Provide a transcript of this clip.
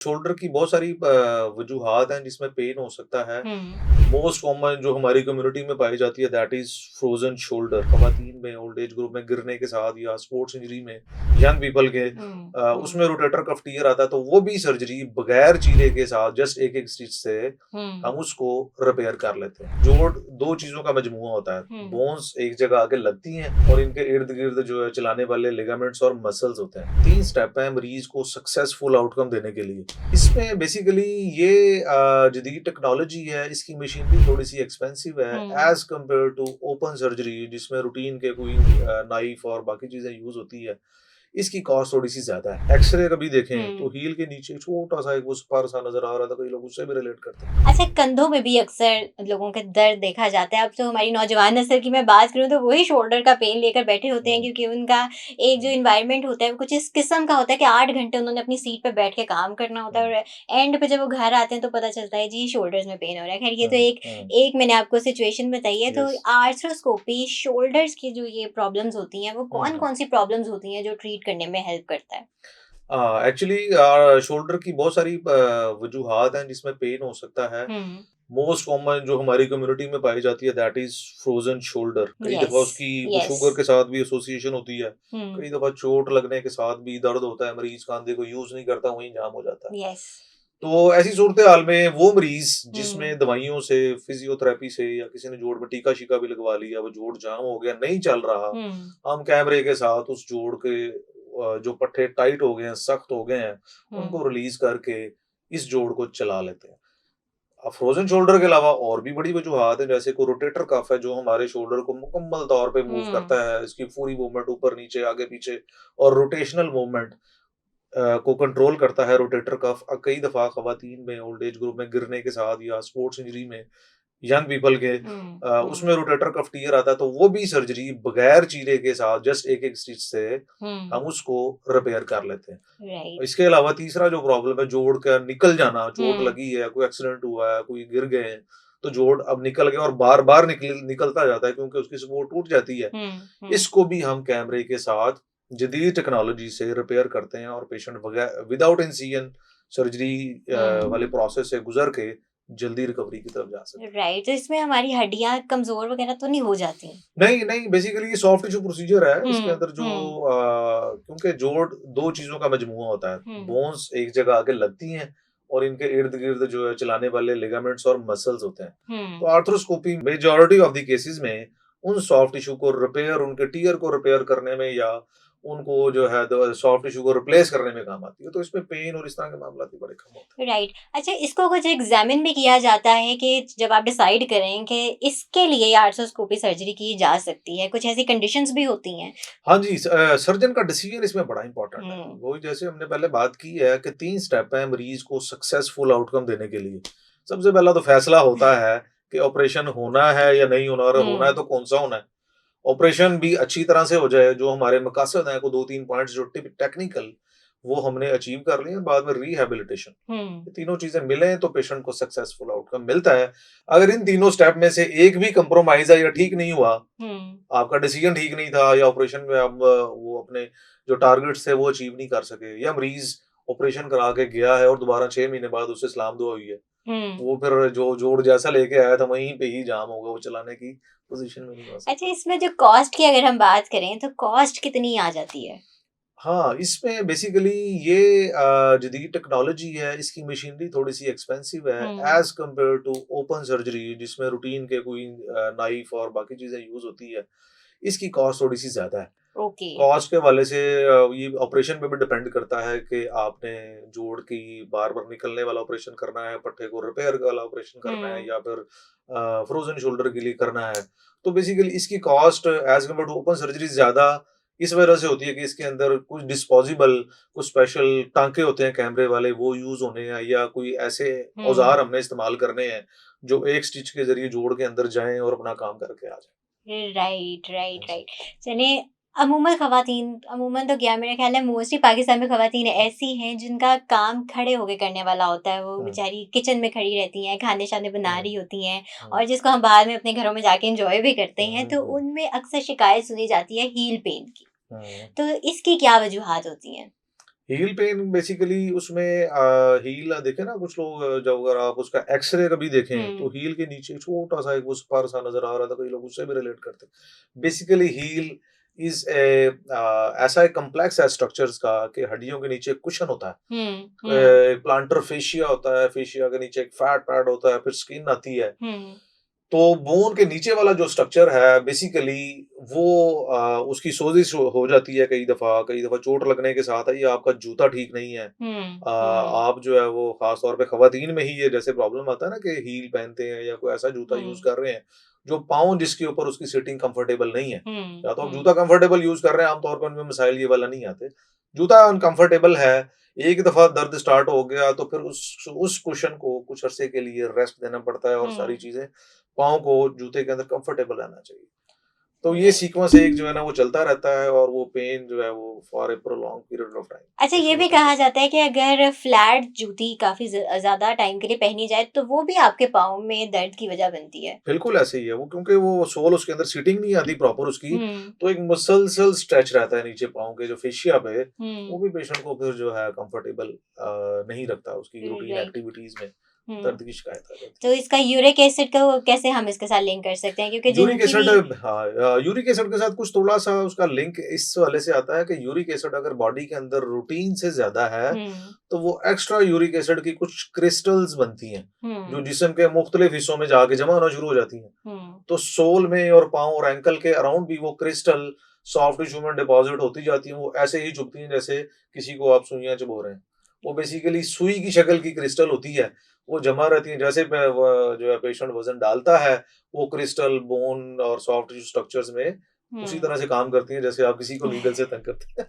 Shoulder की बहुत सारी वजूहात हैं जिसमें पेन हो सकता है। हुँ। मोस्ट कॉमन जो हमारी कम्युनिटी में पाई जाती है दैट इज़ फ्रोज़न शोल्डर। ख़वातीन में ओल्ड एज ग्रुप में गिरने के साथ या स्पोर्ट्स इंजरी में, यंग पीपल के हुँ, उसमें हुँ, रोटेटर कफ टियर आता है, तो वो भी सर्जरी बगैर चीरे के साथ जस्ट एक-एक स्टिच से हुँ, हम उसको रिपेयर कर लेते हैं। जोड़ 2 चीज़ों का मजमूआ होता है। हुँ, बोन्स एक जगह आके लगती हैं और इनके इर्द-गिर्द जो है चलाने वाले लिगामेंट्स और मसल्स होते हैं। 3 स्टेप हैं मरीज़ को सक्सेसफुल आउटकम देने के लिए। इसमें बेसिकली ये जदीद टेक्नोलॉजी है, इसकी मशीनरी थोड़ी-सी एक्सपेंसिव है hmm, as compare to open surgery जिसमें रूटीन के कोई नाइफ और बाकी चीज़ें यूज़ होती है। इसकी कॉस्ट थोड़ी-सी ज़्यादा है। एक्स-रे कभी देखें तो हुँ। हील के नीचे छोटा-सा एक वो स्पर-सा नज़र आ रहा था, कई लोग उससे भी रिलेट करते हैं। अच्छा, कंधों में भी अक्सर लोगों का दर्द देखा जाता है। अब तो हमारी नौजवान नस्ल की मैं बात करूँ तो वही शोल्डर का पेन लेकर बैठे होते हैं, हुँ, क्योंकि उनका एक जो हुँ, एनवायरनमेंट होता है वो कुछ इस किस्म का होता है कि 8 घंटे उन्होंने अपनी सीट पे बैठ के काम करना होता हुँ, है, और एंड पे जब वो घर आते हैं तो पता चलता है जी शोल्डर्स में पेन हो रहा है। ख़ैर ये तो हुँ, एक हुँ, एक मैंने आपको सिचुएशन बताई है। तो यस। आर्थ्रोस्कोपी शोल्डर्स की जो ये प्रॉब्लम्स होती हैं वो हुँ, हुँ। कौन-कौन सी प्रॉब्लम्स होती हैं जो ट्रीट करने में हेल्प करता है? एक्चुअली शोल्डर की बहुत सारी वजूहात हैं जिसमें पेन हो सकता है। हुँ। मोस्ट कॉमन जो हमारी कम्युनिटी में पाई जाती है दैट इज़ फ्रोज़न शोल्डर। कई दफ़ा यस, उसकी वो यस। शुगर के साथ भी एसोसिएशन होती है। हुँ। कई दफ़ा चोट लगने के साथ भी दर्द होता है, मरीज़ कंधे को यूज़ नहीं करता, वहीं जाम हो जाता है। यस। तो ऐसी सूरत-ए-हाल में वो मरीज़ हुँ, जिसमें दवाइयों से, फिज़ियोथेरेपी से या किसी ने जोड़ में टीका-शीका भी लगवा लिया, वो जोड़ जाम हो गया, नहीं चल रहा, हुँ, हम कैमरे के साथ उस जोड़ के जो पट्टे टाइट हो गए हैं, सख्त हो गए हैं, हुँ, उनको रिलीज़ करके इस जोड़ को चला लेते हैं। फ्रोज़न शोल्डर के अलावा और भी बड़ी वजूहात हैं, जैसे कोई रोटेटर कफ है जो हमारे शोल्डर को मुकम्मल तौर पे मूव हुँ, करता है, इसकी पूरी मूवमेंट ऊपर-नीचे, आगे-पीछे और रोटेशनल मूवमेंट को कंट्रोल करता है रोटेटर कफ। कई दफ़ा ख़वातीन में ओल्ड एज ग्रुप में गिरने के साथ या स्पोर्ट्स इंजरी में, यंग पीपल के हुँ, उसमें हुँ, रोटेटर कफ टियर आता है, तो वो भी सर्जरी बगैर चीरे के साथ जस्ट एक-एक स्टिच से हुँ, हम उसको रिपेयर कर लेते हैं। राइट। इसके अलावा तीसरा जो प्रॉब्लम है जोड़ का निकल जाना, चोट हुँ, लगी है, कोई एक्सीडेंट हुआ है, कोई गिर गए हैं, तो जोड़ अब निकल गया और बार-बार निकलता जाता है क्योंकि उसकी सपोर्ट टूट जाती है। हुँ, हुँ, इसको भी हम कैमरे के साथ जदीद टेक्नोलॉजी से रिपेयर करते हैं और पेशेंट विदाउट इंसिजन सर्जरी हुँ, वाले प्रोसेस से गुज़र के जल्दी रिकवरी की तरफ जा सकते हैं। राइट। तो इसमें हमारी हड्डियाँ कमज़ोर वग़ैरह तो नहीं हो जाती? नहीं, नहीं, बेसिकली ये सॉफ्ट टिश्यू प्रोसीजर है। इसके हुँ, अंदर जो हुँ, क्योंकि जोड़ 2 चीज़ों का मजमूआ होता है। हुँ, बोन्स एक जगह आके लगती हैं और इनके इर्द-गिर्द जो है चलाने वाले लिगामेंट्स और मसल्स होते हैं। तो hmm, arthroscopy majority of the cases में उन सॉफ्ट टिश्यू को रिपेयर, उनके टियर को रिपेयर करने में या उनको जो है द सॉफ्ट टिश्यू को रिप्लेस करने में काम आती है। तो इसमें पेन और इस तरह के मामलात भी बड़े कम होते हैं। राइट। अच्छा, इसको कुछ एग्ज़ामिन भी किया जाता है कि जब आप डिसाइड करें कि इसके लिए आर्थ्रोस्कोपी सर्जरी की जा सकती है, कुछ ऐसी कंडीशंस भी होती हैं? हाँ जी, सर्जन का डिसीजन इसमें बड़ा इम्पोर्टेंट है। हुँ, वही जैसे हमने पहले बात की है कि 3 स्टेप हैं मरीज़ को सक्सेसफुल आउटकम देने के लिए। सबसे पहला तो फैसला होता है कि ऑपरेशन होना है या नहीं होना, और होना है हुँ, तो कौन-सा होना है। ऑपरेशन भी अच्छी तरह से हो जाए, जो हमारे मकासद हैं, को 2-3 पॉइंट्स जो टेक्निकल वो हमने अचीव कर लिए हैं, बाद में रिहैबिलिटेशन। हुँ, ये तीनों चीज़ें मिलें तो पेशेंट को सक्सेसफुल आउटकम मिलता है। अगर इन तीनों स्टेप में से एक भी कंप्रोमाइज़ है या ठीक नहीं हुआ, हुँ, आपका डिसीजन ठीक नहीं था या ऑपरेशन में आप वो अपने जो टारगेट्स थे वो अचीव नहीं कर सके, या मरीज ऑपरेशन करा के गया है और दोबारा 6 महीने बाद उससे सलाम दुआ हुई है, हुँ। वो फिर जो जोड़ जैसा लेके आया था वहीं पे ही जाम होगा, वो चलाने की पोजीशन में नहीं आ अच्छा, सकता। इसमें जो कॉस्ट की अगर हम बात करें तो कॉस्ट कितनी आ जाती है? हाँ, इसमें बेसिकली ये जदीद टेक्नोलॉजी है, इसकी मशीनरी थोड़ी-सी एक्सपेंसिव है hmm, as compare to open surgery जिसमें रूटीन के कोई नाइफ और बाकी चीज़ें यूज़ होती है। इसकी कॉस्ट थोड़ी-सी ज़्यादा है। ओके। कॉस्ट के हवाले से ये ऑपरेशन पे भी डिपेंड करता है कि आपने जोड़ की बार-बार निकलने वाला ऑपरेशन करना है, पट्टे को रिपेयर वाला ऑपरेशन करना है हुँ, या फिर फ्रोज़न शोल्डर के लिए करना है। तो बेसिकली इसकी cost as compare to open surgery ज़्यादा इस वजह से होती है कि इसके अंदर कुछ डिस्पोजेबल, कुछ स्पेशल टाँके होते हैं कैमरे वाले, वो यूज़ होने हैं, या कोई ऐसे औज़ार हुँ। हमने इस्तेमाल करने हैं, जो एक स्टिच के ज़रिए जोड़ के अंदर जाएँ और अपना काम करके आ जाएँ। राइट, राइट, जी। राइट। चलिए, अमूमन तो क्या मेरा ख़्याल है मोस्टली पाकिस्तान में ख़वातीन ऐसी हैं जिनका काम खड़े होके करने वाला होता है। वो हुँ, बेचारी किचन में खड़ी रहती हैं, खाने-शाने बना हुँ, रही होती हैं हुँ, और जिसको हम बाद में अपने घरों में जाके एन्जॉय भी करते हुँ, हैं, हुँ, तो हुँ, उनमें अक्सर शिकायत सुनी जाती है हील पेन की। हुँ। तो इसकी क्या वजूहात होती हैं? हील पेन बेसिकली उसमें हील देखे ना कुछ लोग, जब अगर आप उसका एक्सरे कभी देखें तो हुँ, हील के नीचे छोटा सा एक वो स्पर सा नजर आ रहा था, कई लोग उससे भी रिलेट करते हैं। बेसिकली हील इज ए ऐसा एक कम्प्लेक्स है स्ट्रक्चर्स का कि हड्डियों के नीचे कुशन होता है। हुँ, हुँ, प्लांटर फेशिया होता है, फेशिया के नीचे एक फैट पैड होता है, फिर स्किन आती है। हुँ, तो बोन के नीचे वाला जो स्ट्रक्चर है बेसिकली वो उसकी सोजिश हो जाती है कई दफा चोट लगने के साथ ही आपका जूता ठीक नहीं है। हुँ, हुँ, आप जो है वो खास तौर पे खवातीन में ही ये जैसे प्रॉब्लम आता है ना कि हील पहनते हैं या कोई ऐसा जूता यूज हुँ, कर रहे हैं जो पाँव जिसके ऊपर उसकी सिटिंग कंफर्टेबल नहीं है। हुँ, या तो आप हुँ, जूता कंफर्टेबल यूज कर रहे हैं, आमतौर पर उनमें मिसाइल ये वाला नहीं आते। जूता अनकंफर्टेबल है, एक दफा दर्द स्टार्ट हो गया तो फिर उस कुशन को कुछ अरसे के लिए रेस्ट देना पड़ता है और सारी हुँ, चीजें पाँव को जूते के अंदर कंफर्टेबल रहना चाहिए। तो ये राइट। सीक्वेंस एक जो है ना वो चलता रहता है और वो पेन जो है वो for a prolong period of time अच्छा, ये पेशेंट को भी फेस कहा करना। जाता है कि अगर फ्लैट जूती काफ़ी ज़्यादा टाइम के लिए पहनी जाए, तो वो भी आपके पाँव में दर्द की वजह बनती है। बिल्कुल ऐसे ही है वो, क्योंकि वो सोल उसके अंदर सीटिंग नहीं आती प्रॉपर उसकी, हुँ, तो एक मसलसल स्ट्रेच रहता है नीचे पाँव के जो फेशिया पे, वो हुँ, भी पेशेंट को फिर जो है कंफर्टेबल नहीं रखता, उसकी रूटीन राइट। एक्टिविटीज में हुँ, दर्द की शिकायत आ जाती तो इसका यूरिक एसिड को कैसे हम इसके साथ लिंक कर सकते हैं? क्योंकि है। यूरिक जिनकी एसिड, भी हाँ, यूरिक एसिड के साथ कुछ थोड़ा-सा उसका लिंक इस वाले से आता है कि यूरिक एसिड अगर बॉडी के अंदर रूटीन से ज़्यादा है, हुँ, तो वो एक्स्ट्रा यूरिक एसिड की कुछ क्रिस्टल्स बनती हैं, जो हुँ, जिस्म के मुख्तलिफ हिस्सों में जाके जमा होना शुरू हो जाती हैं। हुँ, तो सोल में और पाँव और एंकल के अराउंड भी वो क्रिस्टल सॉफ्ट टिश्यू में डिपॉजिट होती जाती हैं, वो ऐसे ही चुभती हैं जैसे किसी को आप सुइयाँ चुभो रहे हैं। वो बेसिकली सुई की शक्ल की क्रिस्टल होती है, वो जमा रहती हैं, जैसे जो है पेशेंट वज़न डालता है, वो क्रिस्टल बोन और सॉफ्ट टिश्यू स्ट्रक्चर्स में उसी हुँ। तरह से काम करती हैं जैसे आप किसी को नीडल से तंग करते हैं।